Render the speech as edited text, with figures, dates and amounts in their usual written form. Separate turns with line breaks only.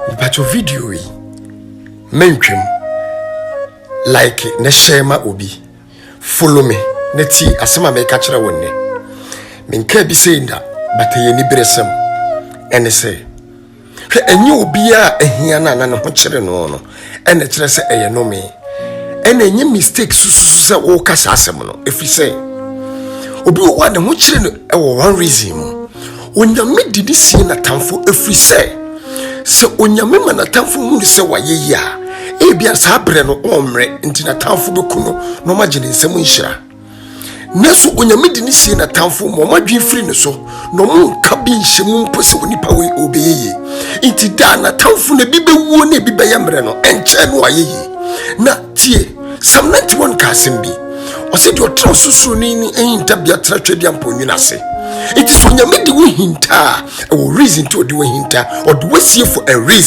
But your video yi menkwem like ne share ma obi follow me na ti asema me ka kire wonne menka bi say nda but ye ni bresem ene say hwe enye obi a ehia na ne ho kire no ene kire say eye no me ene enye mistake susu say wo kasa asem no efi say obi wo wa ne ho kire no e wo one reason onyame didi sie na tamfo efi say so onyame ma na tamfo hu se waye ya ebia sa bre no omre nti na tamfo bekuno no magine nsem nhira neso onyame di ni sie na tamfo mo madwen firi ne so no mu nka bi nhemu mpo se onipa we obeyeye nti da na tamfo na bi bewuo na bi beyamre no enche no ayeye na tie Psalm 91 ka sembi o se di otra susuru ni ehinta bia tratwe bia mponwina ase it is onyame di wo hinta o reason to di wo hinta or the way for a reason